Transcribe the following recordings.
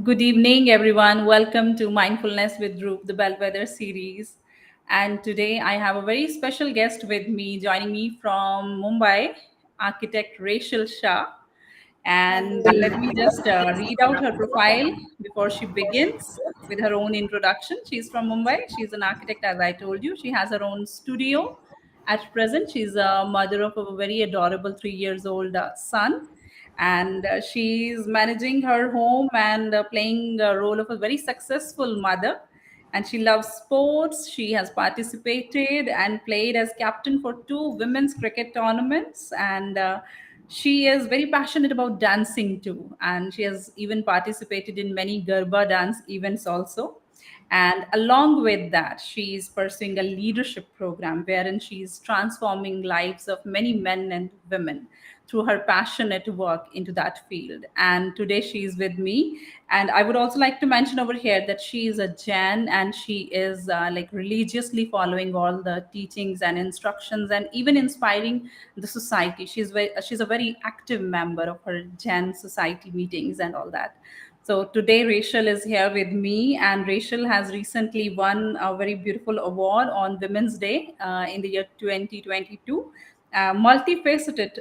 Good evening, everyone. Welcome to Mindfulness with ROOP, the Bellwether series. And today I have a very special guest with me, joining me from Mumbai, architect Reshal Shah. And Hello. let me just read out her profile before she begins with her own introduction. She's from Mumbai. She's an architect, as I told you. She has her own studio. At present, she's a mother of a very adorable 3 years old son. And she's managing her home and playing a role of a very successful mother. And she loves sports. She has participated and played as captain for two women's cricket tournaments. And she is very passionate about dancing too. And she has even participated in many Garba dance events also. And along with that, she is pursuing a leadership program wherein she is transforming lives of many men and women through her passionate work into that field. And today she is with me. And I would also like to mention over here that she is a Jain and she is like religiously following all the teachings and instructions and even inspiring the society. She's a very active member of her Jain society meetings and all that. So today Rachel is here with me, and Rachel has recently won a very beautiful award on Women's Day in the year 2022, multifaceted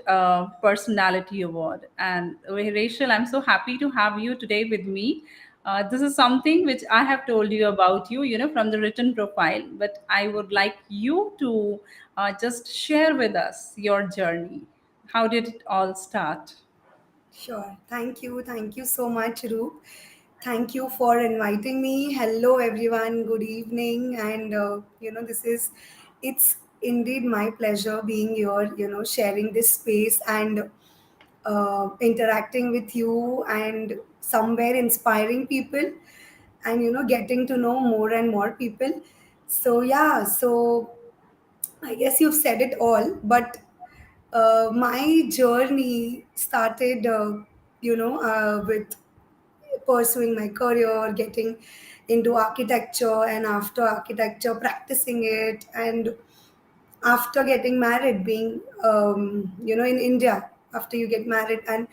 personality award. And Rachel, I'm so happy to have you today with me. This is something which I have told you about you, from the written profile, but I would like you to just share with us your journey. How did it all start? Sure. Thank you. Thank you so much, Roop. Thank you for inviting me. Hello, everyone. Good evening. And, it's indeed my pleasure being here, sharing this space and interacting with you and somewhere inspiring people and, getting to know more and more people. So I guess you've said it all, but my journey started, with pursuing my career, getting into architecture, and after architecture, practicing it, and after getting married, being, in India, after you get married and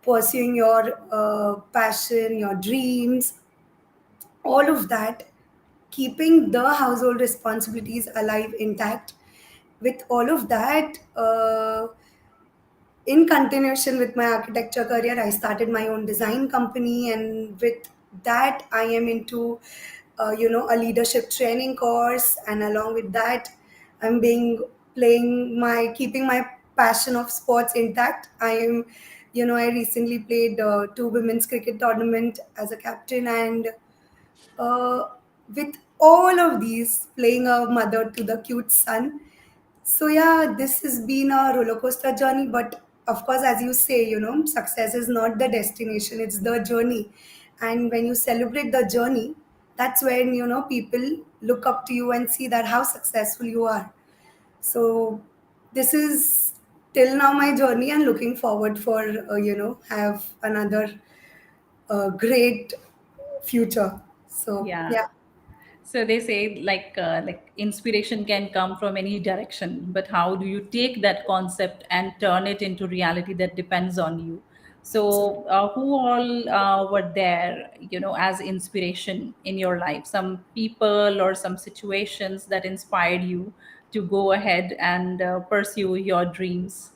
pursuing your passion, your dreams, all of that, keeping the household responsibilities alive intact. With all of that, in continuation with my architecture career, I started my own design company, and with that, I am into, a leadership training course, and along with that, I'm being playing my keeping my passion of sports intact. I recently played two women's cricket tournament as a captain, and uh, with all of these, playing a mother to the cute son. So yeah, this has been a roller coaster journey, but of course, as you say, success is not the destination; it's the journey. And when you celebrate the journey, that's when people look up to you and see that how successful you are. So this is till now my journey, and looking forward for have another great future. So Yeah. yeah. So they say like inspiration can come from any direction, but how do you take that concept and turn it into reality? That depends on you. So who all were there, as inspiration in your life? Some people or some situations that inspired you to go ahead and pursue your dreams.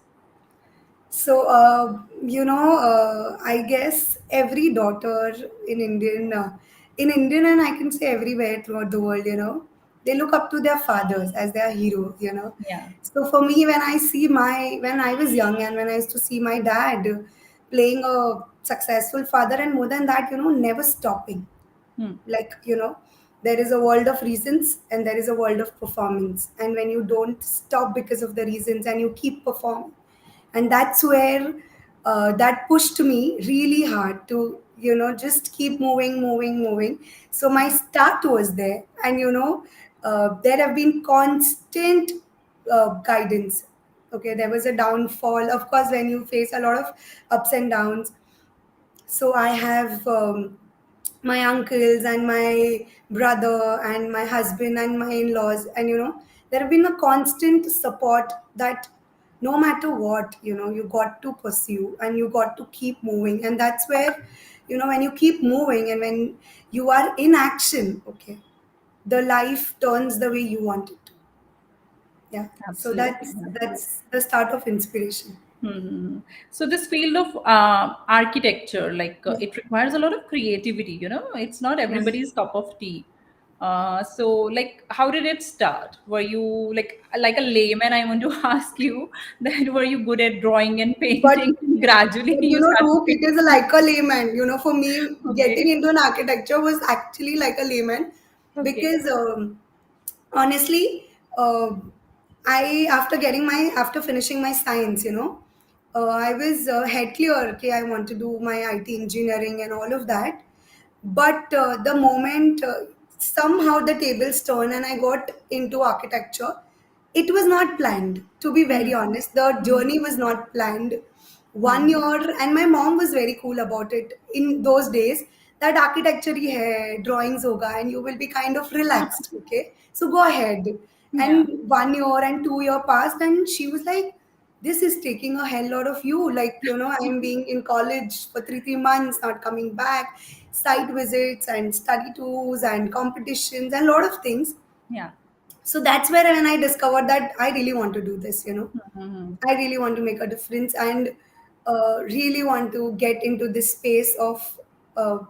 So, I guess every daughter in Indian, and I can say everywhere throughout the world, they look up to their fathers as their heroes. Yeah. So for me, when I was young and when I used to see my dad playing a successful father, and more than that, never stopping. Hmm. Like, there is a world of reasons and there is a world of performance. And when you don't stop because of the reasons and you keep performing, and that's where that pushed me really hard to just keep moving. So my start was there, and there have been constant guidance. Okay, there was a downfall, of course, when you face a lot of ups and downs. So I have my uncles and my brother and my husband and my in-laws, and there have been a constant support that no matter what, you got to pursue and you got to keep moving. And that's where when you keep moving and when you are in action, okay, the life turns the way you want it to. Yeah. So Absolutely. that's the start of inspiration. Hmm. So this field of architecture, Yeah. it requires a lot of creativity. It's not Yeah. everybody's cup of tea. So how did it start? Were you like a layman? I want to ask you that were you good at drawing and But painting? Gradually, But you started Roop, it is painting. like a layman. For me, getting Okay. into an architecture was actually like a layman Okay. because honestly, I after finishing my science, I was head clear. Okay, I want to do my IT engineering and all of that. But the moment somehow the tables turned and I got into architecture, it was not planned. To be very Hmm. honest, the Hmm. journey was not planned. One Hmm. year, and my mom was very cool about it in those days. That architecture hi hai, drawings hoga, and you will be kind of relaxed. Okay, so go ahead. Yeah. And 1 year and 2 year passed, and she was like, this is taking a hell lot of you. Like, I'm being in college for three months, not coming back, site visits and study tours and competitions and a lot of things. Yeah. So that's where when I discovered that I really want to do this, Hmm. I really want to make a difference and really want to get into this space of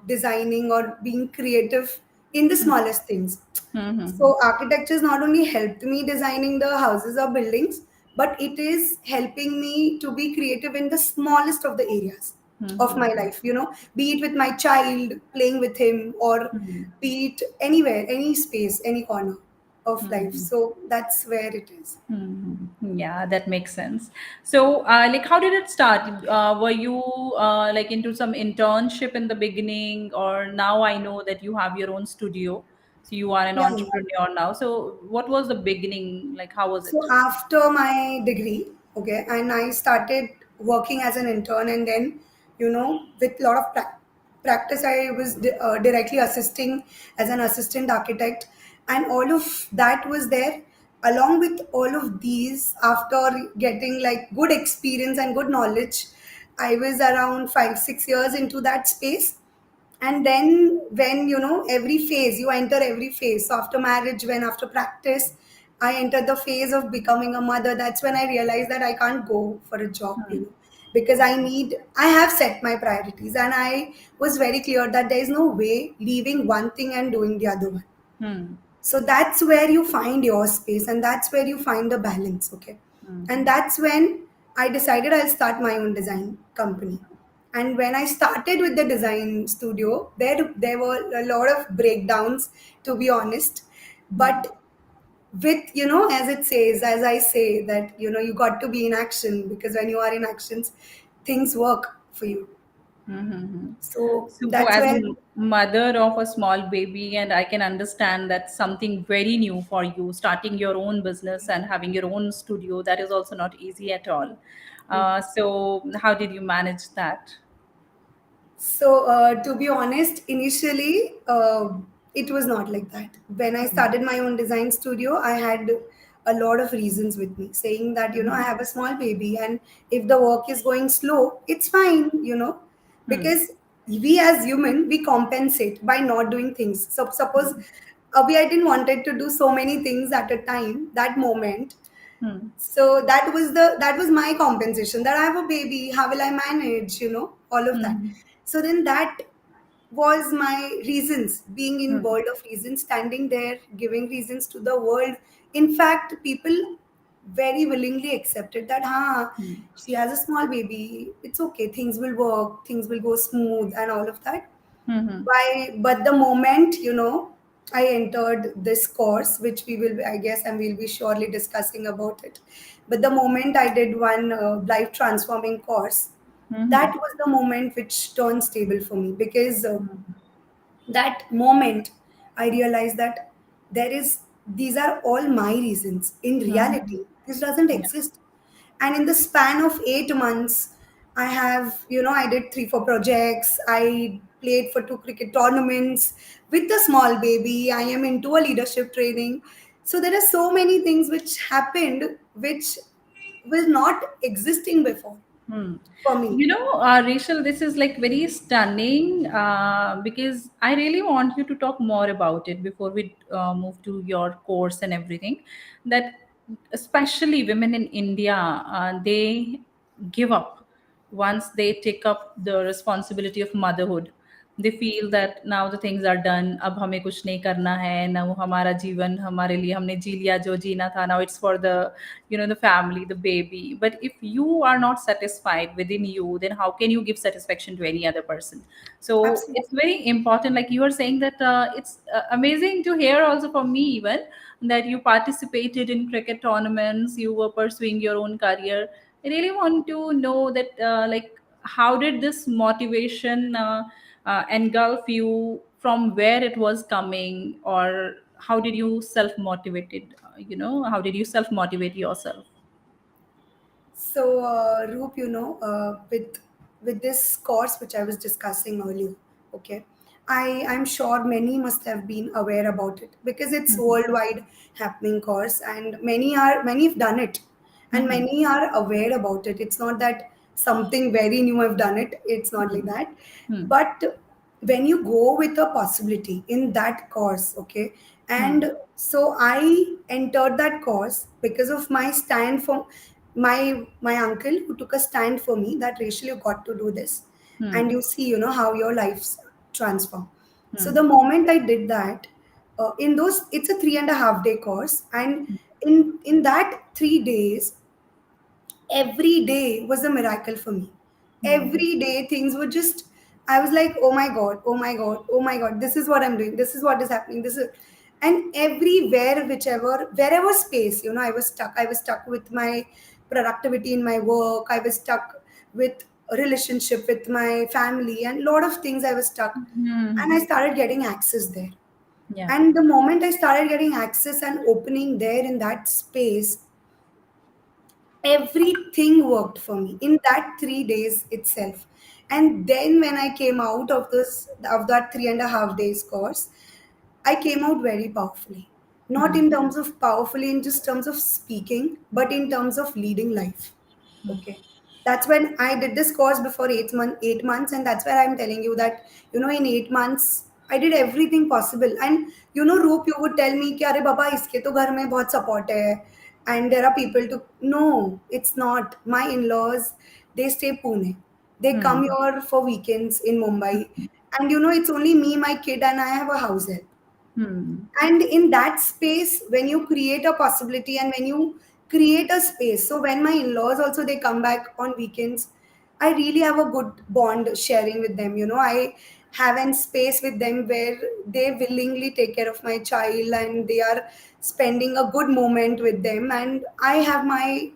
designing or being creative in the smallest things. Hmm. So architecture has not only helped me designing the houses or buildings, but it is helping me to be creative in the smallest of the areas of my Hmm. life, be it with my child, playing with him, or Hmm. be it anywhere, any space, any corner of life. Hmm. So that's where it is. Mhm. Yeah, that makes sense. So, how did it start? Were you into some internship in the beginning, or now I know that you have your own studio, so you are an Yeah. entrepreneur now. So, what was the beginning? Like, how was So it? after my degree, okay, and I started working as an intern, and then, with a lot of practice, I was directly assisting as an assistant architect, and all of that was there. Along with all of these, after getting like good experience and good knowledge, I was around 5 6 years into that space. And then when every phase you enter, every phase, so after marriage, when after practice I entered the phase of becoming a mother, that's when I realized that I can't go for a job, Hmm. because I have set my priorities, and I was very clear that there is no way leaving one thing and doing the other one. Hmm. So that's where you find your space, and that's where you find the balance, okay? And Hmm. that's when I decided I'll start my own design company. And when I started with the design studio, there were a lot of breakdowns, to be honest. Hmm. But with, as it says, as I say, that you got to be in action, because when you are in actions, things work for you. Mm-hmm. So So, that's as a where. mother of a small baby, and I can understand that's something very new for you, starting your own business and having your own studio. That is also not easy at all. So, how did you manage that? So, to be honest, initially it was not like that. When I started my own design studio, I had a lot of reasons with me, saying that I Mhm. have a small baby, and if the work is going slow, it's fine, Hmm. because we as human, we compensate by not doing things. So suppose I didn't wanted to do so many things at a time, that moment. Hmm. So that was my compensation, that I have a baby, how will I manage, all of that. Hmm. So then that was my reasons, being in Hmm. world of reasons, standing there giving reasons to the world. In fact, people very willingly accepted that, Hmm. she has a small baby, it's okay, things will work, things will go smooth and all of that. Hmm. But the moment I entered this course, which we will, I guess, and we'll be surely discussing about it. But the moment I did one life transforming course, Hmm. that was the moment which turned stable for me, because that moment I realized that there is these are all my reasons. In Hmm. reality, this doesn't Yeah. exist. And in the span of 8 months, I have, I did 3 4 projects, I played for 2 cricket tournaments with a small baby, I am into a leadership training. So there are so many things which happened which was not existing before. Hmm. for me. Rachel, this is like very stunning because I really want you to talk more about it before we move to your course and everything. That especially women in India, they give up once they take up the responsibility of motherhood. They feel that now the things are done, अब हमें कुछ नहीं करना है ना, वो हमारा जीवन हमारे लिए हमने जी लिया जो जीना था, now it's for the family, the baby. But if you are not satisfied within you, then how can you give satisfaction to any other person? So Absolutely. it's very important, like you are saying that it's amazing to hear also for me even, that you participated in cricket tournaments, you were pursuing your own career. I really want to know that like how did this motivation engulf you, from where it was coming, or how did you self motivated, how did you self motivate yourself? So, Roop, with this course which I was discussing earlier, okay, I'm sure many must have been aware about it because it's Mhm. worldwide happening course, and many have done it, and Mhm. many are aware about it. It's not that something very new have done it. It's not like Mhm. that, Mhm. but when you go with a possibility in that course, okay, Mhm. and so I entered that course because of my stand for my uncle who took a stand for me that Rachel, you got to do this, and Mhm. you see, how your lives transform. So the Mhm. moment I did that, in those, it's a 3.5 day course, and in that 3 days, every day was a miracle for me. Mhm. Every day things were just, I was like, oh my god, oh my god, oh my god, this is what I'm doing, this is what is happening, this is, and everywhere, wherever space, I was stuck. I was stuck with my productivity in my work. I was stuck with a relationship with my family, and a lot of things I was stuck. And I Mhm. started getting access there. Yeah. And the moment I started getting access and opening there in that space, everything worked for me in that 3 days itself. And then when I came out of that 3.5 days course, I came out very powerfully, not Mhm. in terms of powerfully in just terms of speaking, but in terms of leading life. Okay. That's when I did this course before 8 months, and that's where I'm telling you that, in 8 months, I did everything possible. And Roop, you would tell me, कि अरे बाबा इसके तो घर में बहुत support है, and there are people to. No, it's not. My in-laws, they stay Pune. They come Mhm. here for weekends in Mumbai, and it's only me, my kid, and I have a house help. Mhm. And in that space, when you create a possibility and when you create a space, so when my in-laws also, they come back on weekends, I really have a good bond sharing with them. I have an space with them where they willingly take care of my child, and they are spending a good moment with them, and I have my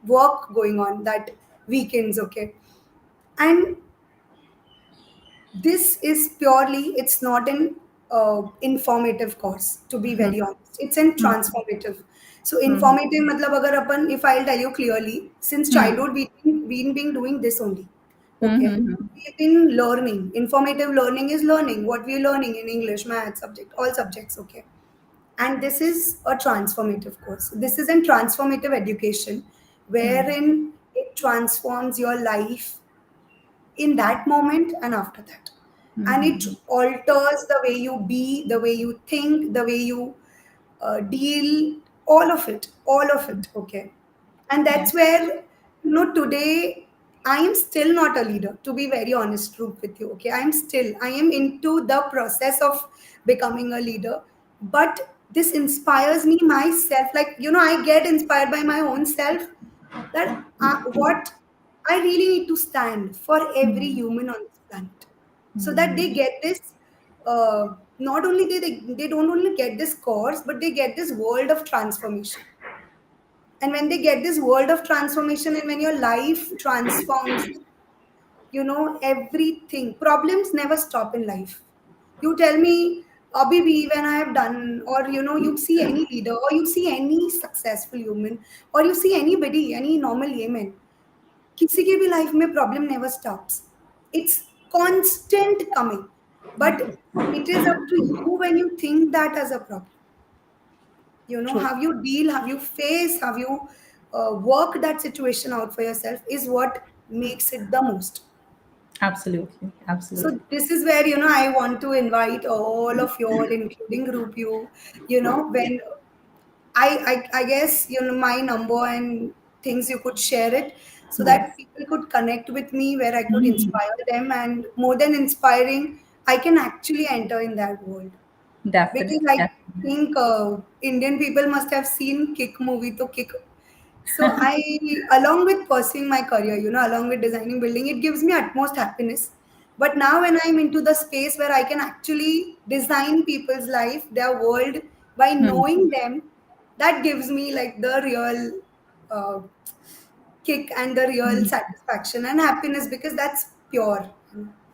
work going on that weekends. Okay. And this is purely, it's not an informative course, to be very honest. It's an Mhm. transformative. So Mhm. informative matlab agar apan, if I'll tell you clearly, since Mhm. childhood we've been doing this only. Okay. Mhm. We've been learning. Informative learning is learning what we're learning in English, math subject, all subjects. Okay. And this is a transformative course. This is a transformative education Mhm. wherein it transforms your life in that moment and after that, and it Mhm. alters the way you be, the way you think, the way you deal, all of it. Okay. And Yeah. that's where, today I am still not a leader, to be very honest, Roop, with you. Okay. I am into the process of becoming a leader, but this inspires me myself, like, I get inspired by my own self, that what I really need to stand for every Mhm. human on this planet, so that they Mhm. get this. Not only they don't only get this course, but they get this world of transformation. And when they get this world of transformation, and when your life transforms, everything, problems never stop in life. You tell me, Abhi bhi, when I have done, or you see any leader, or you see any successful human, or you see anybody, any normal human, किसी के भी life में problem never stops, it's constant coming, but it is up to you when you think that as a problem. True. How you deal, how you face, how you work that situation out for yourself is what makes it the most. Absolutely. So Absolutely. this is where, I want to invite all of you all, including group you, when I guess, my number and things you could share it so Yes. that people could connect with me, where I could Mhm. inspire them, and more than inspiring, I can actually enter in that world. Because Definitely. I Definitely. think Indian people must have seen Kick movie, to Kick. So along with pursuing my career, along with designing building, it gives me utmost happiness. But now when I'm into the space where I can actually design people's life, their world, by Hmm. knowing them, that gives me like the real uh, kick and the real Hmm. satisfaction and happiness, because that's pure.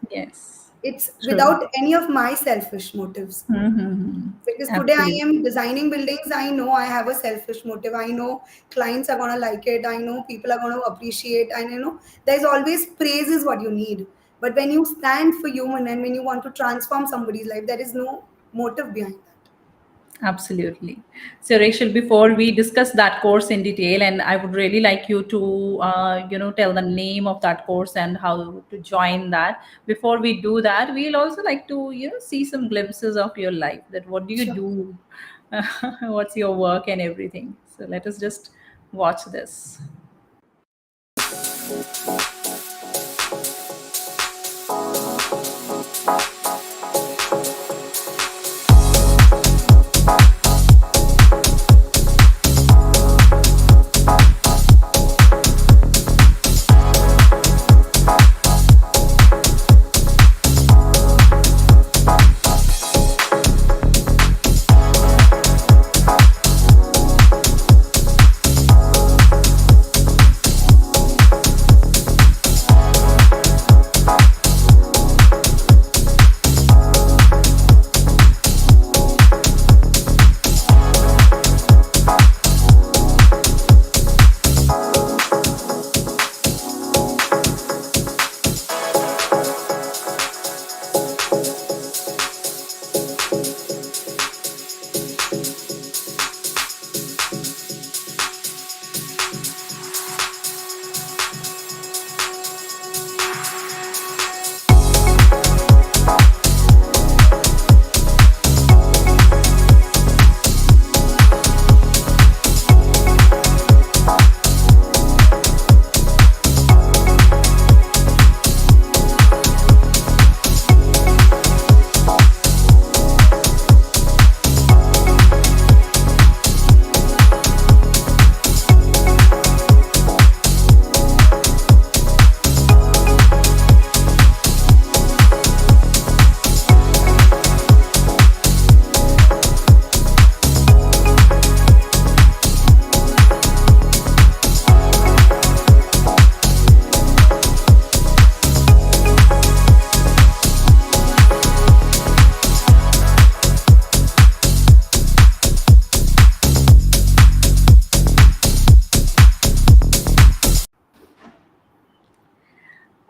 Yes. It's True. without any of my selfish motives. Mm-hmm. Because today I Absolutely. am designing buildings, I know I have a selfish motive, I know clients are going to like it, I know people are going to appreciate, and there's always praise is what you need. But when you stand for human and when you want to transform somebody's life, there is no motive behind that. Absolutely. So, Rachel, before we discuss that course in detail, and I would really like you to, tell the name of that course and how to join that. Before we do that, we'll also like to, see some glimpses of your life. That what do you Sure. do? What's your work and everything? So, let us just watch this.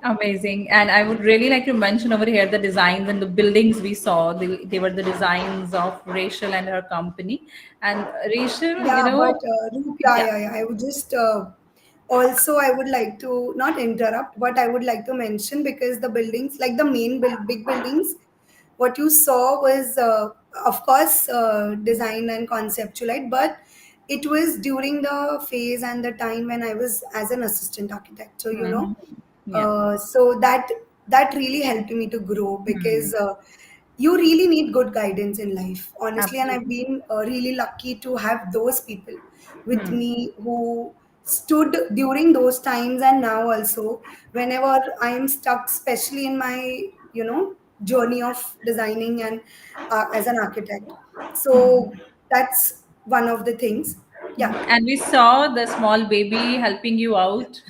Amazing. And I would really like to mention over here the designs and the buildings we saw. They were the designs of Rachel and her company. And Rachel, Yeah, but Roop, yeah, yeah. yeah, yeah. I would just also, I would like to not interrupt, but I would like to mention, because the buildings, like the main big buildings, what you saw was, of course, design and conceptualized, but it was during the phase and the time when I was as an assistant architect. So, Mhm. Yeah. so that really helped me to grow, Hmm. because you really need good guidance in life, honestly. And I've Absolutely. been really lucky to have those people with Hmm. me who stood during those times, and now also, whenever I am stuck, especially in my, journey of designing and as an architect. So that's one of the things. Yeah. And we saw the small baby helping you out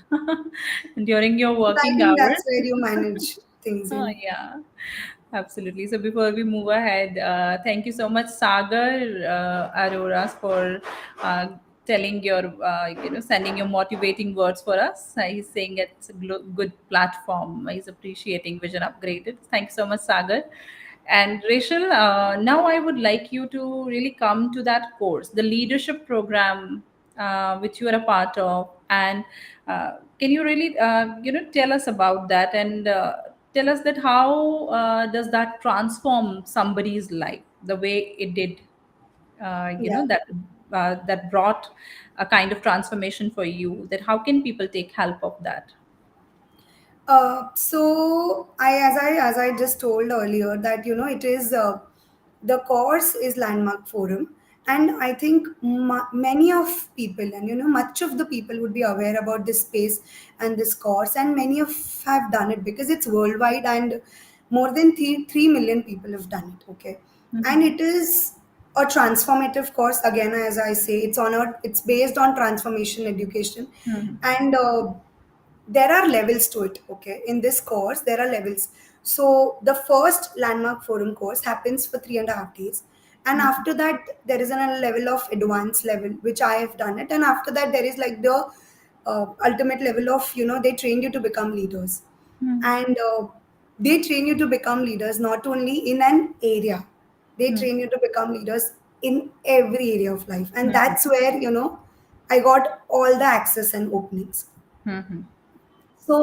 during your But I working think hours. that's where you manage things Oh, in. yeah, absolutely. So before we move ahead, thank you so much, Sagar Aroras, for telling your, sending your motivating words for us. He's saying it's a good platform. He's appreciating Vision Upgraded. Thank you so much, Sagar. And Rachel, now I would like you to really come to that course, the leadership program which you are a part of, and can you really tell us about that, and tell us that how does that transform somebody's life the way it did, Yeah. that brought a kind of transformation for you, that how can people take help of that? So as I just told earlier that it is the course is Landmark Forum, and I think many of people, and much of the people would be aware about this space and this course, and many of have done it because it's worldwide, and more than 3 million people have done it. Okay, and Mhm. it is a transformative course. Again, as I say, it's based on transformation education, Mhm. and there are levels to it. Okay, in this course there are levels. So the first Landmark Forum course happens for 3.5 days, and Mhm. after that there is a level of advanced level which I have done it, and after that there is like the ultimate level of they train you to become leaders, Mhm. and they train you to become leaders not only in an area, they Mhm. train you to become leaders in every area of life, and Mhm. that's where I got all the access and openings. Mhm. So,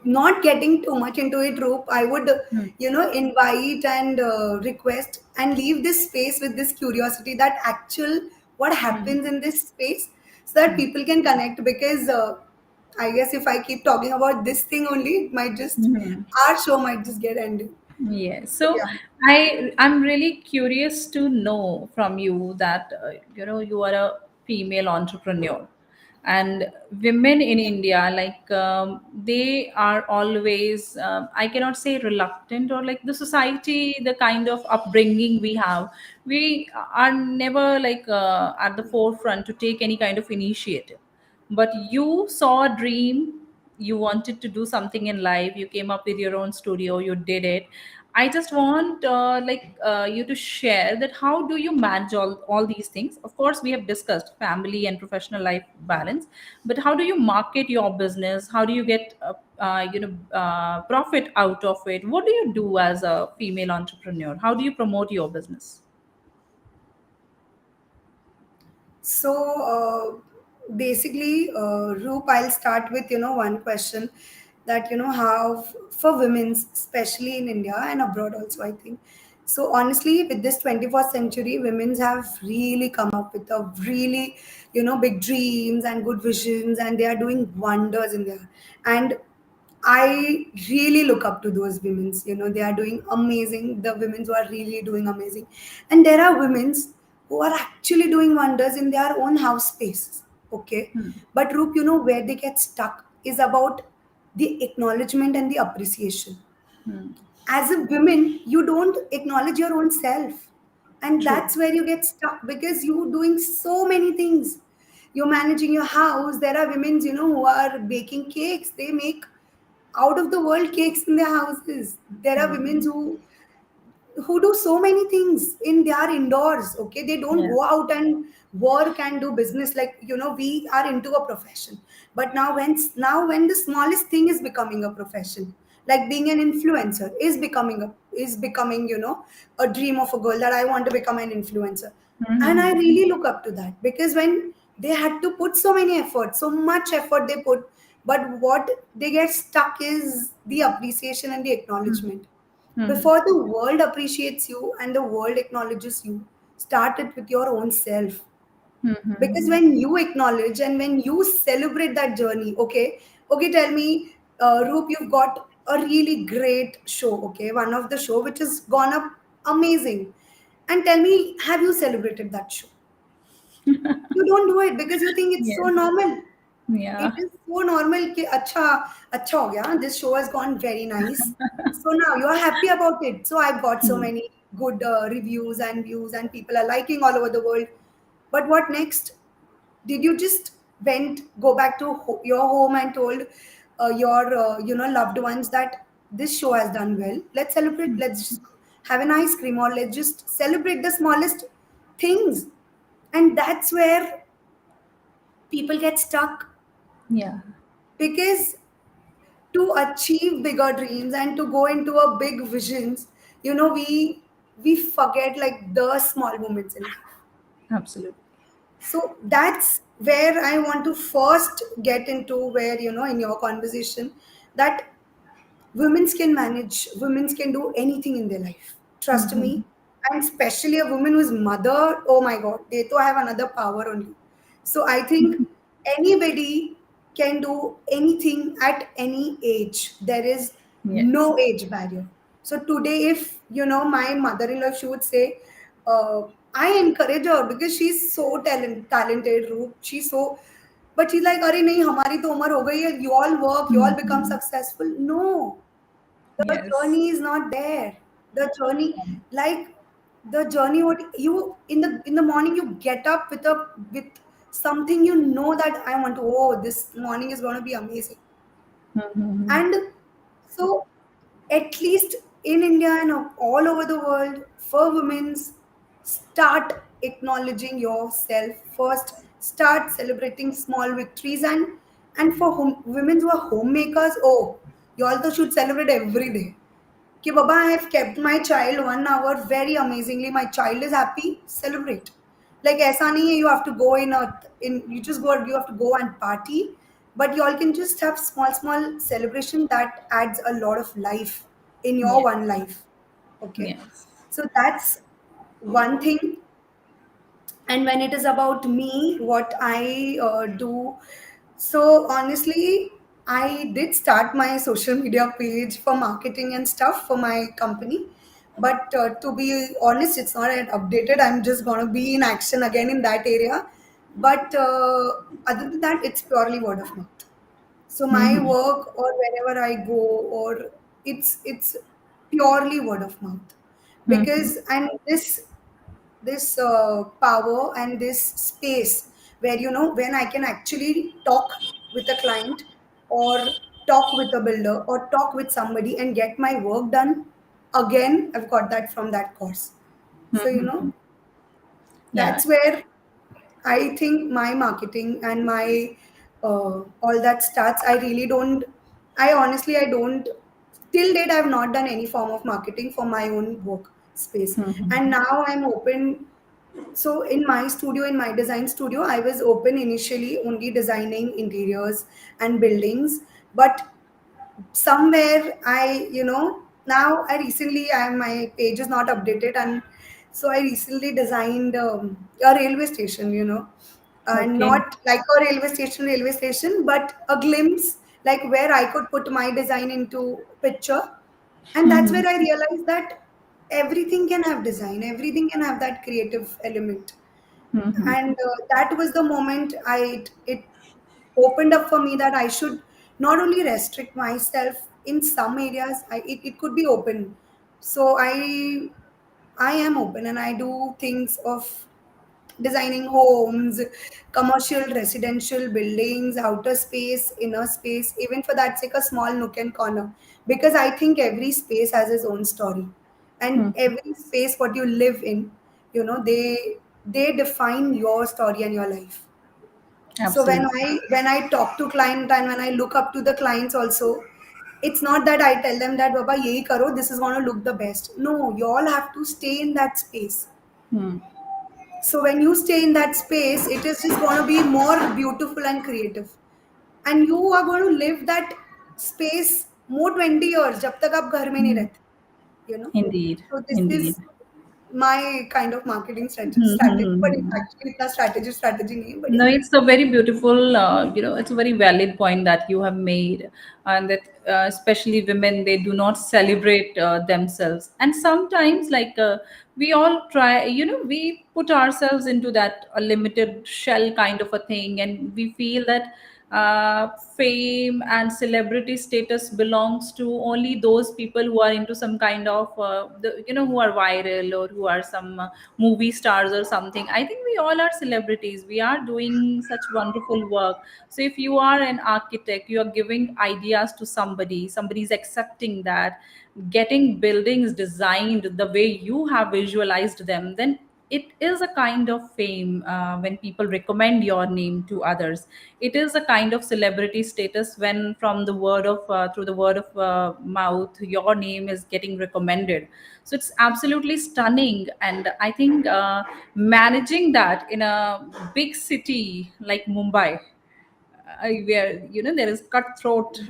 not getting too much into it, Roop, I would, Mhm. invite and request and leave this space with this curiosity that actual what Mhm. happens in this space, so that people can connect. Because I guess if I keep talking about this thing only, it might just Mhm. our show might just get ended. Yes. So So yeah. I'm really curious to know from you that you are a female entrepreneur, and women in India, like, they are always, I cannot say reluctant, or like the society, the kind of upbringing we have, we are never like at the forefront to take any kind of initiative. But you saw a dream, you wanted to do something in life, you came up with your own studio, you did it. I just want, you to share that how do you manage all these things. Of course, we have discussed family and professional life balance, but how do you market your business? How do you get profit out of it? What do you do as a female entrepreneur? How do you promote your business? So basically, Roop, I'll start with one question that how for women, especially in India and abroad also, I think. So honestly, with this 21st century, women's have really come up with a really big dreams and good visions, and they are doing wonders in there. And I really look up to those women. They are doing amazing. The women who are really doing amazing. And there are women who are actually doing wonders in their own house spaces. Okay. Hmm. But Roop, where they get stuck is about the acknowledgement and the appreciation. Hmm. As a woman, you don't acknowledge your own self. And True. that's where you get stuck because you're doing so many things. You're managing your house. There are women, who are baking cakes. They make out of the world cakes in their houses. There are women Hmm. who do so many things in their indoors. Okay, they don't Yeah. go out and work and do business like we are into a profession. But now when the smallest thing is becoming a profession, like being an influencer is becoming a dream of a girl that I want to become an influencer. And I Hmm. really look up to that because when they had to put so many effort, so much effort they put, but what they get stuck is the appreciation and the Hmm. acknowledgement. Hmm. Before the world appreciates you and the world acknowledges you, start it with your own self. Hmm. Because Hmm. when you acknowledge and when you celebrate that journey, okay, tell me, Roop, you've got a really great show, okay, one of the show which has gone up amazing. And tell me, have you celebrated that show? You don't do it because you think it's so Yes. normal. It Yeah. is so normal कि अच्छा हो गया, this show has gone very nice, so now you are happy about it. So I've got so Hmm. many good reviews and views and people are liking all over the world. But what next? Did you just go back to your home and told your loved ones that this show has done well, let's celebrate, let's just have an ice cream, or let's just celebrate the smallest things? And that's where people get stuck Yeah. because to achieve bigger dreams and to go into a big visions, we forget like the small moments in life. Absolutely. So that's where I want to first get into, where, in your conversation, that women can manage, women can do anything in their life. Trust Mm-hmm. me. And especially a woman who's mother, oh my God, they too have another power on you. So I think anybody can do anything at any age. There is Yes. no age barrier. So today, if my mother-in-law, she would say, uh, I encourage her because she's so talented, Roop. She's so, but she's like, "Arey nahi, hamari to umar ho gayi hai. You all work, you all become Mm-hmm. successful." No, the Yes. journey is not there. The journey, like the journey, what you in the morning you get up with something, that I want to. Oh, this morning is going to be amazing. Mm-hmm. And so, at least in India and all over the world, for women's, start acknowledging yourself first. Start celebrating small victories, and for women who are homemakers, oh, you also should celebrate every day. Ki Baba, I have kept my child 1 hour very amazingly. My child is happy. Celebrate. Like aisa nahi hai, you have to go in you just go you have to go and party, but you all can just have small celebration that adds a lot of life in your Yes. one life. Okay, Yes. so that's one thing. And when it is about me, what I do, so honestly, I did start my social media page for marketing and stuff for my company, but to be honest, it's not yet updated. I'm just going to be in action again in that area, but other than that, it's purely word of mouth. So my Mm-hmm. work or wherever I go, or it's purely word of mouth. Mm-hmm. Because and this power and this space where, when I can actually talk with a client, or talk with a builder, or talk with somebody and get my work done, again, I've got that from that course. So, Mm-hmm. Yeah. that's where I think my marketing and my all that starts. I really don't. I honestly, I don't. Till date, I have not done any form of marketing for my own work space, and Mm-hmm. now I'm open. So in my studio, in my design studio, I was open initially only designing interiors and buildings, but somewhere now I recently, my page is not updated, and so I recently designed a railway station, and Okay. not like a railway station, but a glimpse, like where I could put my design into picture. And that's Mm-hmm. where I realized that everything can have design, everything can have that creative element. Mm-hmm. And that was the moment it opened up for me that I should not only restrict myself in some areas. It could be open. So I am open, and I do things of designing homes, commercial, residential buildings, outer space, inner space, even for that sake, a small nook and corner. Because I think every space has its own story, and Mm-hmm. every space what you live in, they define your story and your life. So when Absolutely. I talk to client and when I look up to the clients also, it's not that I tell them that Baba yehi karo, this is going to look the best. No, you all have to stay in that space. Mm. So when you stay in that space, it is just going to be more beautiful and creative. And you are going to live that space more 20 years, jab tak aap ghar mein nahi Mm. rehte, you know. Indeed. So this Indeed. is my kind of marketing strategy, but it's Mm-hmm. actually it's strategy nahi, but No, yeah. it's a very beautiful, it's a very valid point that you have made, and that especially women, they do not celebrate themselves. And sometimes, like we all try, we put ourselves into that a limited shell kind of a thing, and we feel that uh, fame and celebrity status belongs to only those people who are into some kind of, who are viral, or who are some movie stars or something. I think we all are celebrities. We are doing such wonderful work. So if you are an architect, you are giving ideas to somebody, somebody is accepting that, getting buildings designed the way you have visualized them, then it is a kind of fame when people recommend your name to others. It is a kind of celebrity status when from the word of through the word of mouth your name is getting recommended. So it's absolutely stunning, and I think managing that in a big city like Mumbai, where there is cutthroat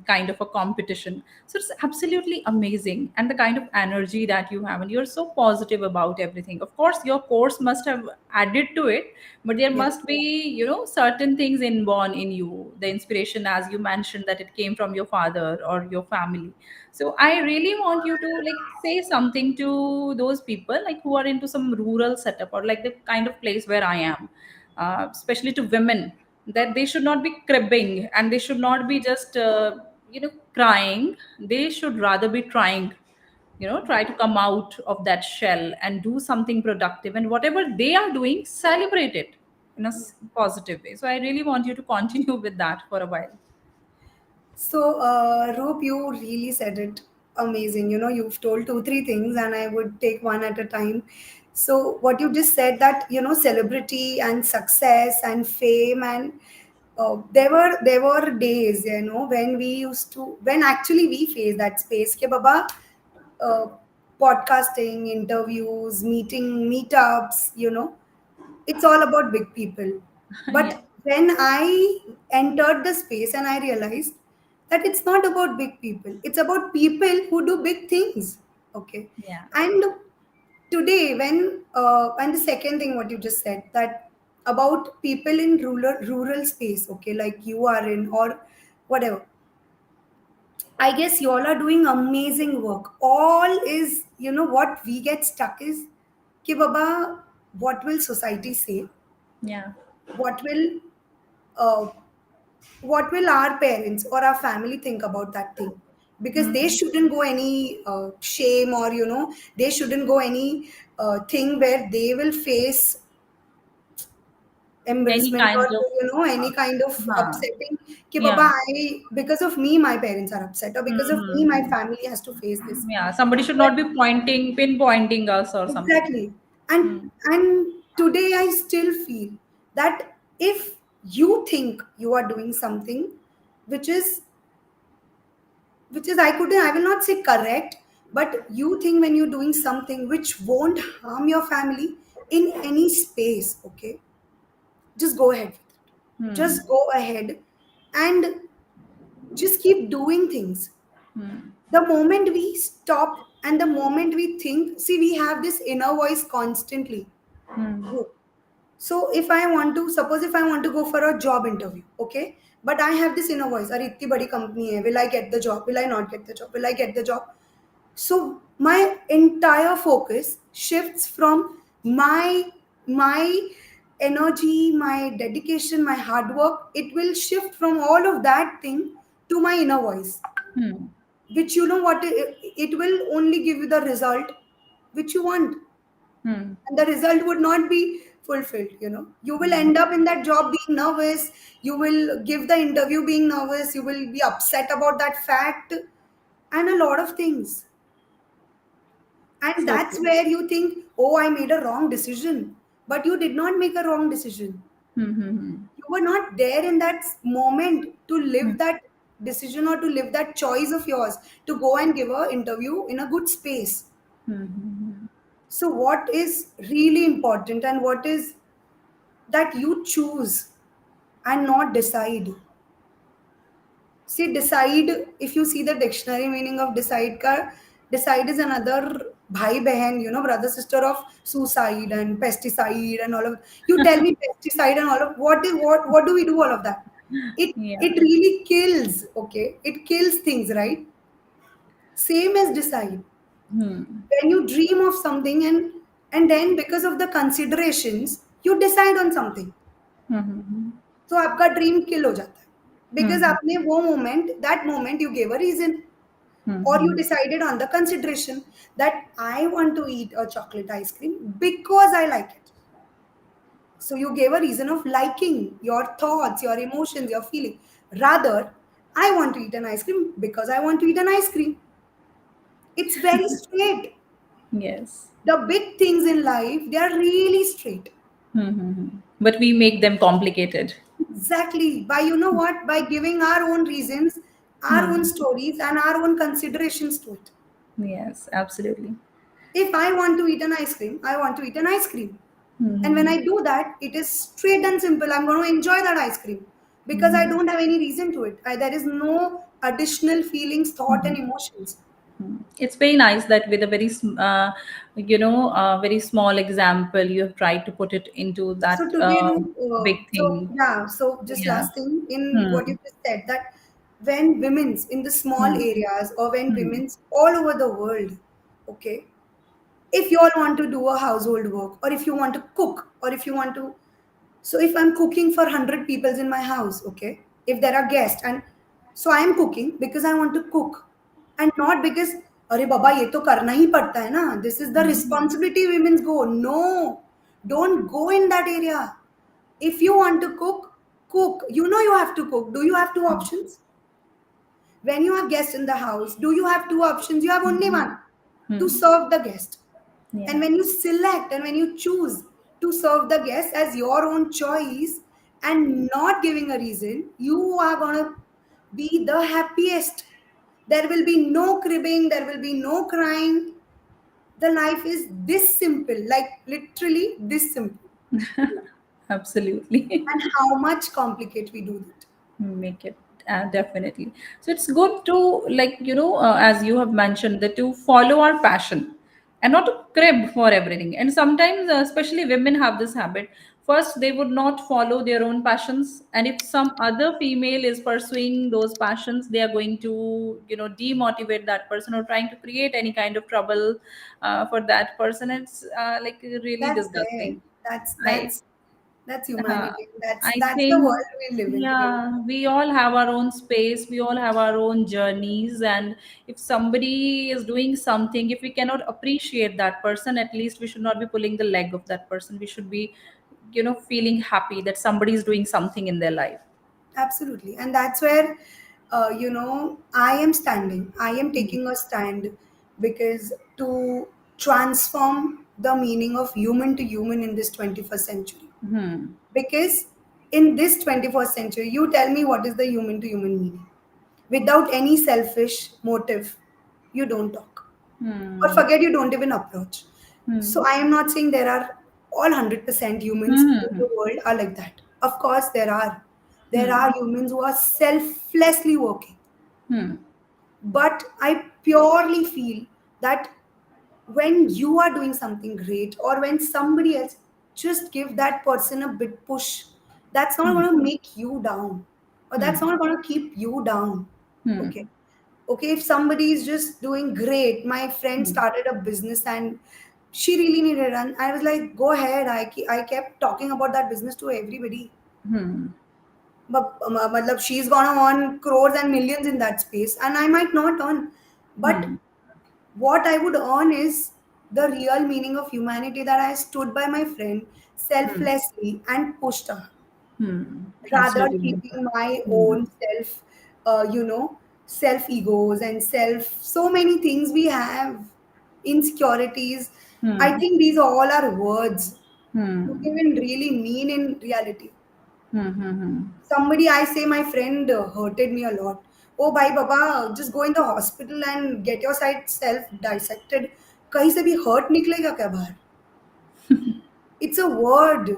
kind of a competition. So it's absolutely amazing, and the kind of energy that you have, and you're so positive about everything. Of course your course must have added to it, but there Yeah. must be certain things inborn in you, the inspiration, as you mentioned, that it came from your father or your family. So I really want you to like say something to those people like who are into some rural setup or like the kind of place where I am, especially to women, that they should not be cribbing and they should not be just crying. They should rather be trying, try to come out of that shell and do something productive, and whatever they are doing, celebrate it in a positive way. So I really want you to continue with that for a while. So, Roop, you really said it amazing. You've told two, three things, and I would take one at a time. So, what you just said, that celebrity and success and fame, and there were days, when we used to, when actually we faced that space. Ke baba, uh, podcasting, interviews, meetups, it's all about big people. Yeah. But when I entered the space and I realized that it's not about big people, it's about people who do big things. Okay. Yeah. And today, and the second thing, what you just said, that about people in rural space, okay, like you are in, or whatever, I guess you all are doing amazing work. All is, what we get stuck is, ki baba, what will society say? Yeah. What will uh, what will our parents or our family think about that thing? Because they Hmm. shouldn't go any shame, or they shouldn't go any thing where they will face Any embarrassment, or kind of any kind of huh. upsetting. Ki Yeah. baba, I, because of me my parents are upset, or because of me my Mm-hmm. family has to face this. Yeah, somebody should But not be pinpointing us or something. exactly. and Hmm. and today I still feel that if you think you are doing something which is I will not say correct, but you think when you're doing something which won't harm your family in any space, okay, just go ahead with it. Hmm. Just go ahead and just keep doing things. Hmm. The moment we stop and the moment we think, see, we have this inner voice constantly. Hmm. So if I want to, suppose if I want to go for a job interview, okay, but I have this inner voice, अरे इतनी बड़ी company है, will I get the job? Will I not get the job? Will I get the job? So my entire focus shifts from my energy, my dedication, my hard work. It will shift from all of that thing to my inner voice, Hmm. which what it will only give you the result which you want, Hmm. and the result would not be fulfilled. You will Hmm. end up in that job being nervous, you will give the interview being nervous, you will be upset about that fact, and a lot of things. And So that's true. where you think, oh, I made a wrong decision. But you did not make a wrong decision. Hmm. Hmm. Hmm. You were not there in that moment to Hmm. live that decision, or to live that choice of yours, to go and give a interview in a good space. Hmm. Hmm. So what is really important, and what is that you choose and not decide. See, decide, if you see the dictionary meaning of decide, decide is another bhai behan, brother sister of suicide and pesticide and all of. You tell me pesticide and all of, what do we do all of that? It Yeah. it really kills, okay? It kills things, right? Same as decide. Hmm. When you dream of something, and then because of the considerations, you decide on something. Hmm. Hmm. तो आपका dream किल हो जाता है, because Hmm. आपने वो moment, that moment you gave a reason, Hmm. or you Hmm. decided on the consideration that I want to eat a chocolate ice cream because I like it. So you gave a reason of liking, your thoughts, your emotions, your feeling. Rather, I want to eat an ice cream because I want to eat an ice cream. It's very straight. Yes. The big things in life, they are really straight. Mm-hmm. But we make them complicated. Exactly. By, you know what? By giving our own reasons, our own Hmm. stories, and our own considerations to it. Yes, absolutely. If I want to eat an ice cream, I want to eat an ice cream. And when Mm-hmm. I do that, it is straight and simple. I'm going to enjoy that ice cream because I Mm-hmm. don't have any reason to it. There is no additional feelings, thought, and emotions. It's very nice that with a very small example, you have tried to put it into So that today, big so thing. yeah, so just Yeah. last thing in Hmm. what you just said, that when women's in the small Hmm. areas or when Hmm. women's all over the world, okay, if you all want to do a household work or if you want to cook or if you want to, so if I'm cooking for 100 people in my house, okay, if there are guests, and so I am cooking because I want to cook and not because अरे बाबा ये तो करना ही पड़ता है ना, this is the responsibility women's go. No, don't go in that area. If you want to cook, cook. You know you have to cook. Do you have two options? When you have guests in the house, do you have two options? You have only one, to Hmm. serve the guest. And Yeah. when you select and when you choose to serve the guest as your own choice and not giving a reason, you are going to be the happiest. There will be no cribbing, there will be no crying. The life is this simple, like literally this simple. Absolutely. And how much complicate we do that. Make it definitely. So it's good to, like, as you have mentioned, that to follow our passion and not to crib for everything. And sometimes especially women have this habit. First they would not follow their own passions, and if some other female is pursuing those passions, they are going to demotivate that person or trying to create any kind of trouble for that person. It's like really That's there. disgusting. That's I that's that's uh, humanity. That's I that's the think, world we live in, really. yeah, we all have our own space, we all have our own journeys. And if somebody is doing something, if we cannot appreciate that person, at least we should not be pulling the leg of that person. We should be, feeling happy that somebody is doing something in their life. Absolutely. And that's where, I am standing. I am Hmm. taking a stand because to transform the meaning of human to human in this 21st century. Hmm. Because in this 21st century, you tell me what is the human to human meaning. Without any selfish motive, you don't talk. Or Hmm. forget, you don't even approach. Hmm. So I am not saying there are all 100% humans Hmm. in Hmm. the world are like that. Of course, there are. There Hmm. are humans who are selflessly working. Hmm. But I purely feel that when you are doing something great or when somebody else, just give that person a bit push. That's not Hmm. going to make you down or Hmm. that's not going to keep you down. Hmm. Okay. Okay, if somebody is just doing great, my friend Hmm. started a business and she really needed, and I was like, go ahead. I kept talking about that business to everybody. Hmm. But matlab, she's gonna earn crores and millions in that space, and I might not earn. But Hmm. what I would earn is the real meaning of humanity, that I stood by my friend Hmm. selflessly and pushed her Hmm. rather Absolutely. keeping my Hmm. own self, self egos and self, so many things we have, insecurities. I Hmm. think these all are words to Hmm. even really mean in reality. Hmm. Hmm. Hmm. Somebody, I say, my friend hurted me a lot. Oh, bhai, Baba, just go in the hospital and get your side self dissected. कहीं से भी hurt निकलेगा क्या बाहर? It's a word.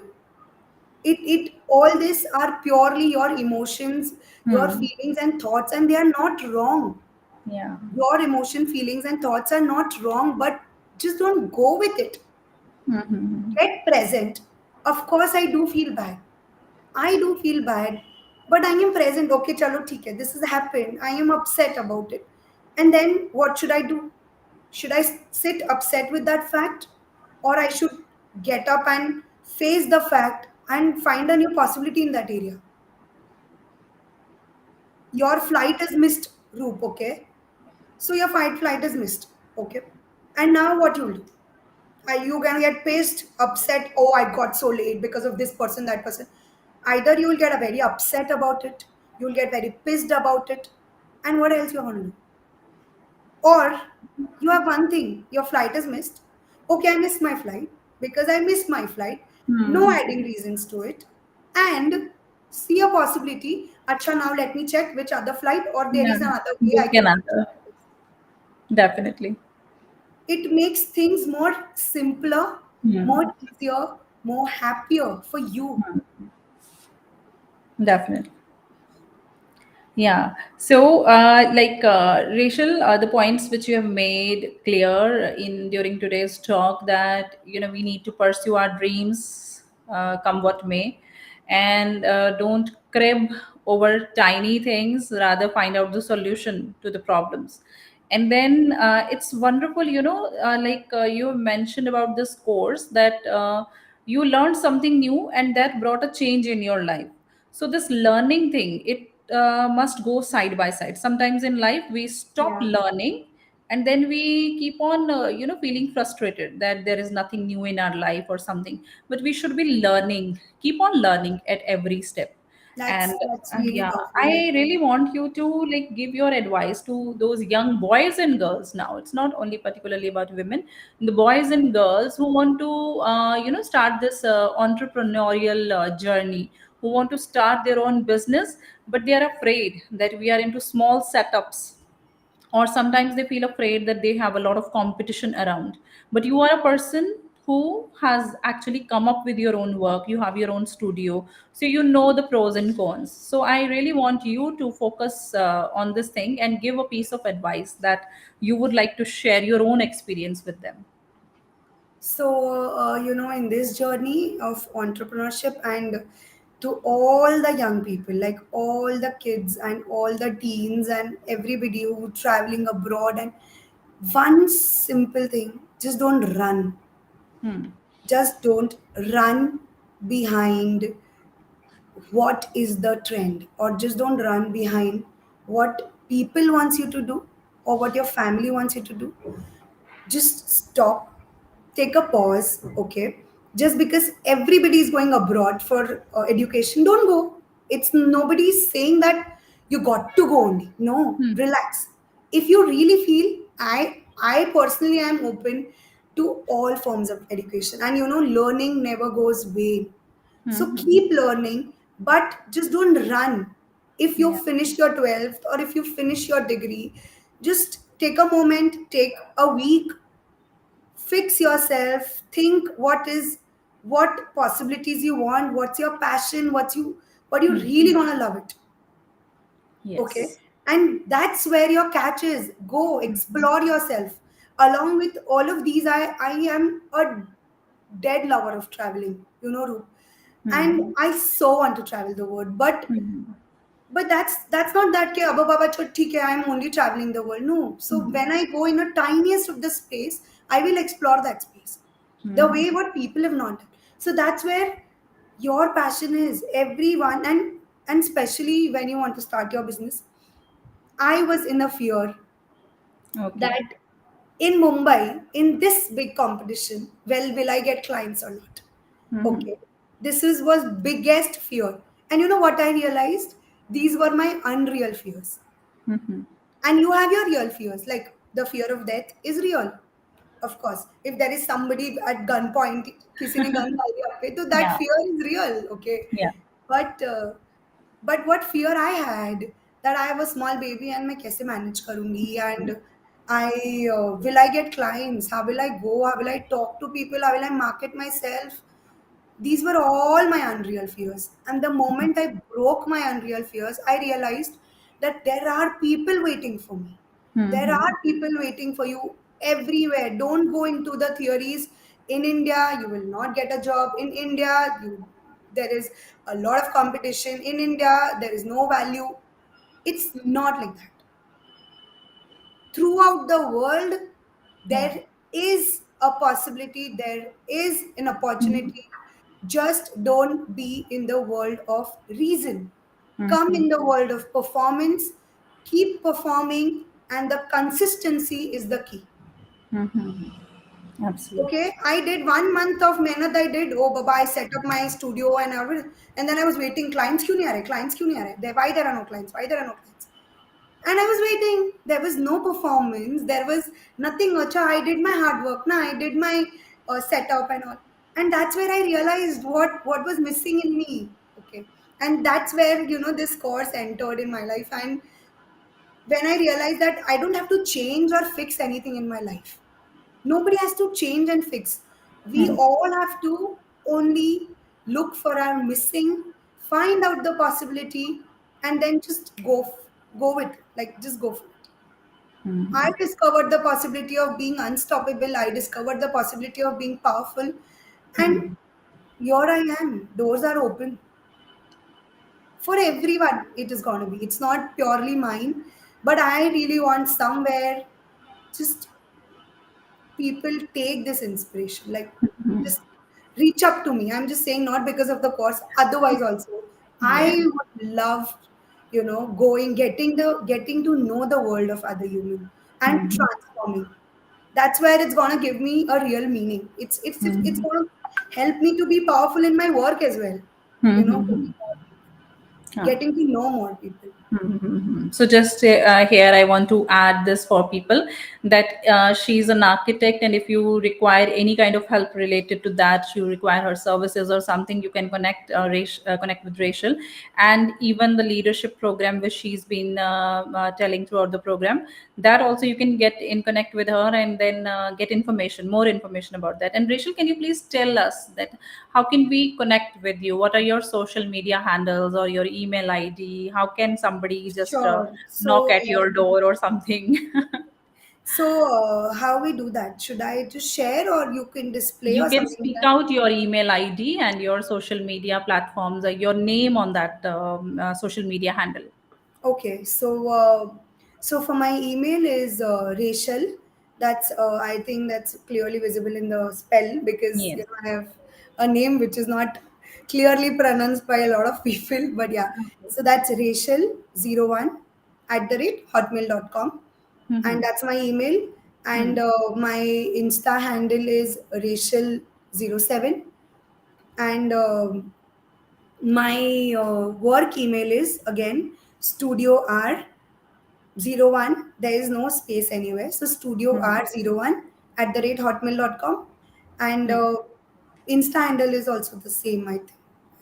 It all this are purely your emotions, your Hmm. feelings and thoughts, and they are not wrong. Yeah. Your emotion, feelings, and thoughts are not wrong, but just don't go with it. Mm-hmm. Get present. Of course, I do feel bad. I do feel bad, but I am present. Okay, chalo, theek hai. This has happened. I am upset about it. And then what should I do? Should I sit upset with that fact? Or I should get up and face the fact and find a new possibility in that area? Your flight is missed, Roop, okay? So your flight is missed, okay? And now what you'll do? Are you gonna get pissed, upset? Oh, I got so late because of this person, that person. Either you will get very upset about it, you'll get very pissed about it, and what else you're gonna do? Or you have one thing, your flight is missed. Okay, I missed my flight because I missed my flight. No Hmm. adding reasons to it. And see a possibility. Acha, now let me check which other flight or there Yeah. is another way I Book can. another. Definitely. It makes things more simpler, more Hmm. easier, more happier for you. Definitely. Yeah. So, Rachel, the points which you have made clear in during today's talk, that we need to pursue our dreams, come what may, and don't crib over tiny things. Rather, find out the solution to the problems. And then it's wonderful, you mentioned about this course, that you learned something new and that brought a change in your life. So this learning thing, it must go side by side. Sometimes in life we stop Yeah. learning, and then we keep on feeling frustrated that there is nothing new in our life or something. But we should be learning, keep on learning at every step. And That's really yeah, thoughtful. I Like, really want you to like give your advice to those young boys and girls. Now it's not only particularly about women, the boys and girls who want to start this entrepreneurial journey, who want to start their own business, but they are afraid that we are into small setups, or sometimes they feel afraid that they have a lot of competition around. But you are a person who has actually come up with your own work, you have your own studio, so you know the pros and cons. So I really want you to focus on this thing and give a piece of advice that you would like to share your own experience with them. so, in this journey of entrepreneurship and to all the young people, like all the kids and all the teens and everybody who traveling abroad, and one simple thing, just don't run. Hmm. Just don't run behind what is the trend, or just don't run behind what people wants you to do or what your family wants you to do. Just stop, take a pause, okay? Just because everybody is going abroad for education, don't go. It's nobody's saying that you got to go only. No, Hmm. relax. If you really feel, I personally am open to all forms of education, and learning never goes vain. So Hmm. keep learning, but just don't run. If you Yeah. finish your 12th or if you finish your degree, just take a moment, take a week, fix yourself, think what possibilities you want, what's your passion, what you Hmm. really gonna love it. Okay. Yes. And that's where your catch is. Go explore yourself. Along with all of these, I am a dead lover of traveling, Roop. And Hmm. I so want to travel the world. Hmm. But that's not that ke abba baba chot theek hai, I'm only traveling the world. No. So Hmm. when I go in a tiniest of the space, I will explore that space. The Hmm. way what people have not done. So that's where your passion is. Everyone, and especially when you want to start your business. I was in a fear Okay. that in Mumbai, in this big competition, well, will I get clients or not? Hmm. Okay. Was biggest fear. And you know what I realized? These were my unreal fears. Hmm. And you have your real fears, like the fear of death is real. Of course. If there is somebody at gunpoint, किसी ने gun डाल दिया आप पे, तो that Yeah. fear is real. Okay. Yeah. But but what fear I had, that I have a small baby and मैं कैसे manage करूँगी, and I will I get clients? How will I go? How will I talk to people? How will I market myself? These were all my unreal fears. And the moment I broke my unreal fears, I realized that there are people waiting for me. There are Hmm. people waiting for you everywhere. Don't go into the theories. In India, you will not get a job. In India, there is a lot of competition. In India, there is no value. It's not like that. Throughout the world, Yeah. there is a possibility, there is an opportunity. Just don't be in the world of reason, come Hmm. in the world of performance, keep performing, and the consistency is the key. Hmm. Absolutely. Okay, I did 1 month of mehnat. I did, oh baba, I set up my studio and everything, and then I was waiting, clients क्यों नहीं आ रहे, clients क्यों नहीं आ रहे, why there are no clients, why there are no clients. And I was waiting. There was no performance. There was nothing. Acha, I did my hard work. Na, I did my setup and all. And that's where I realized what was missing in me. Okay. And that's where, this course entered in my life. And when I realized that I don't have to change or fix anything in my life. Nobody has to change and fix. We Hmm. all have to only look for our missing, find out the possibility, and then just go with it. Like just go for it. I discovered the possibility of being unstoppable. I discovered the possibility of being powerful. And here I am. Doors are open for everyone. It is going to be. It's not purely mine, but I really want somewhere just people take this inspiration. Like just reach up to me. I'm just saying not because of the course. Otherwise, also, I Yeah. would love, getting to know the world of other human and Mhm. transforming. That's where it's gonna give me a real meaning. It's Mhm. gonna help me to be powerful in my work as well. Mhm. Yeah. Getting to know more people. So just here, I want to add this for people that she's an architect, and if you require any kind of help related to that, you require her services or something, you can connect with Rachel, and even the leadership program which she's been telling throughout the program. That also you can get in connect with her and then get more information about that. And Rachel, can you please tell us that how can we connect with you? What are your social media handles or your email ID? How can somebody just Sure. knock at your door or something? How we do that? Should I just share or you can display You or can something like speak that? out your email ID and your social media platforms, your name on that social media handle. Okay, so for my email is Rachel. That's I think that's clearly visible in the spell because Yes. I have a name which is not clearly pronounced by a lot of people. But yeah, so that's Rachel01 at the rate hotmail.com, and Mhm. that's my email. And Mm. my Insta handle is Rachel07, and my work email is again studio r01. There is no space anywhere, so studio Mhm. r01 at the rate hotmail.com, and Mm. insta handle is also the same, I think.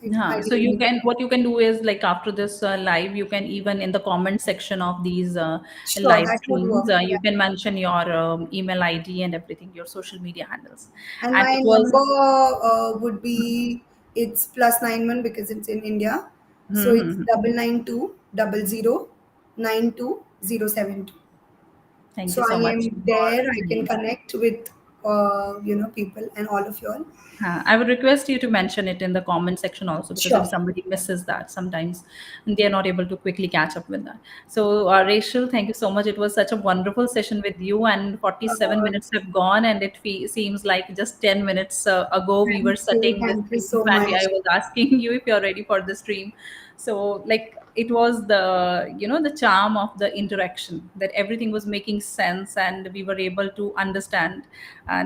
I So really you need. can, what you can do is like after this live, you can even in the comment section of these Sure, live that would streams, work. Yeah. you can mention your email ID and everything, your social media handles. And And my it was, number would be, it's +91 because it's in India, so it's Mhm. 992009072. Thank you So I so much am for there. I can sending that. connect with people and all of you all. I would request you to mention it in the comment section also, because if Sure. somebody misses that, sometimes they are not able to quickly catch up with that. So, Rachel, thank you so much. It was such a wonderful session with you, and 47 Uh, minutes have gone, and it seems like just 10 minutes ago we were setting this Thank you stream, so and much. I was asking you if you're ready for the stream. So, like, it was the charm of the interaction that everything was making sense, and we were able to understand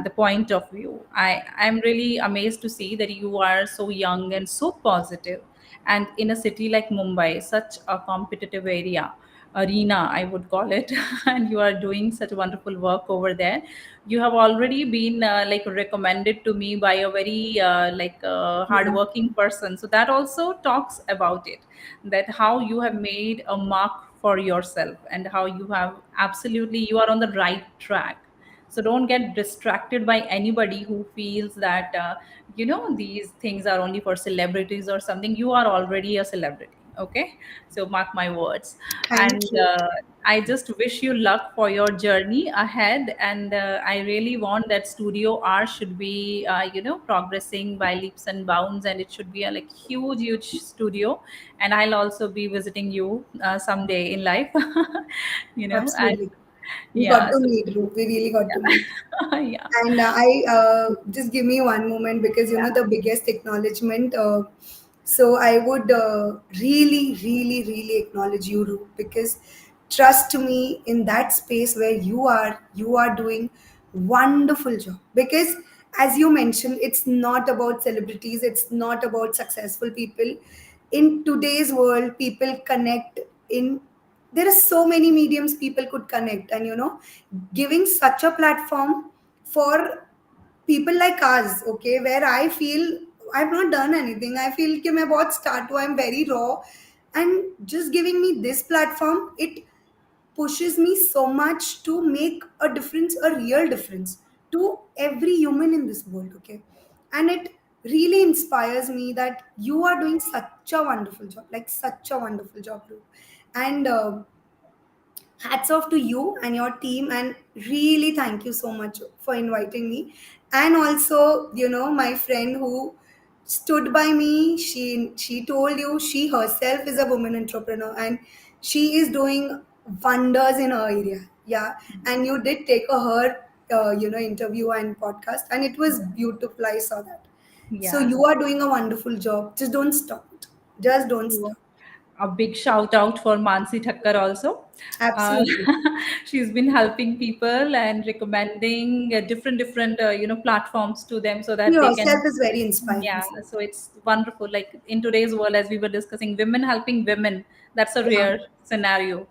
the point of view. I'm really amazed to see that you are so young and so positive, and in a city like Mumbai, such a competitive arena, I would call it, and you are doing such wonderful work over there. You have already been like recommended to me by a very Yeah, hardworking person, so that also talks about it, that how you have made a mark for yourself and how you have absolutely, you are on the right track. So don't get distracted by anybody who feels that these things are only for celebrities or something. You are already a celebrity, okay? So mark my words. thank And you. I just wish you luck for your journey ahead, and I really want that studio R should be progressing by leaps and bounds, and it should be a like huge studio. And I'll also be visiting you someday in life. And Absolutely. We got yeah, to so meet, Roop. We really got to meet. yeah. Yeah. And I just give me one moment because Yeah. the biggest acknowledgement. So I would really acknowledge you, Roop, because trust me, in that space where you are doing wonderful job. Because as you mentioned, it's not about celebrities, it's not about successful people. In today's world, people connect in there are so many mediums people could connect, and giving such a platform for people like us, okay, where I feel I've not done anything, I feel कि मैं बहुत start हुआ, I'm very raw, and just giving me this platform, it pushes me so much to make a difference, a real difference to every human in this world, okay. And it really inspires me that you are doing such a wonderful job, like such a wonderful job, Ru. And hats off to you and your team, and really thank you so much for inviting me. And also, my friend who stood by me, she told you she herself is a woman entrepreneur, and she is doing wonders in her area, yeah. And you did take her interview and podcast, and it was beautiful, I saw that. So Yeah. you are doing a wonderful job, just don't stop, just don't So, stop. a big shout out for Mansi Thakkar also. Uh, Absolutely. she's been helping people and recommending different platforms to them so She that they herself can. is very inspiring. Yeah, so it's wonderful. Like in today's world, as we were discussing, women helping women, that's a Yeah. rare scenario,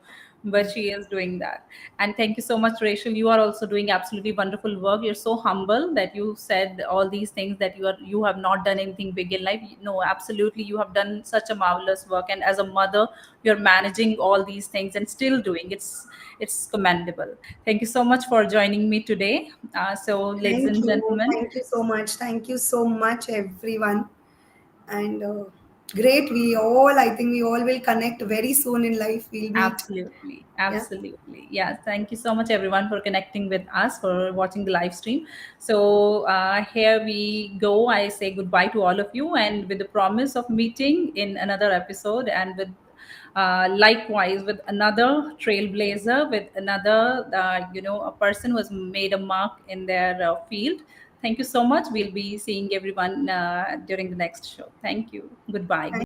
but she is doing that. And thank you so much, Rachel. You are also doing absolutely wonderful work. You're so humble that you said all these things, that you have not done anything big in life. No, absolutely, you have done such a marvelous work. And as a mother, you're managing all these things and still doing. It's commendable. Thank you so much for joining me today. So, ladies Thank and you. gentlemen. Thank you so much. Thank you so much, everyone. And great. I think we all will connect very soon in life. We'll meet. Absolutely. Yeah. Absolutely. Yeah. Thank you so much, everyone, for connecting with us, for watching the live stream. So, here we go. I say goodbye to all of you, and with the promise of meeting in another episode, and with likewise with another trailblazer, with another, a person who has made a mark in their field. Thank you so much. We'll be seeing everyone during the next show. Thank you. Goodbye. Thank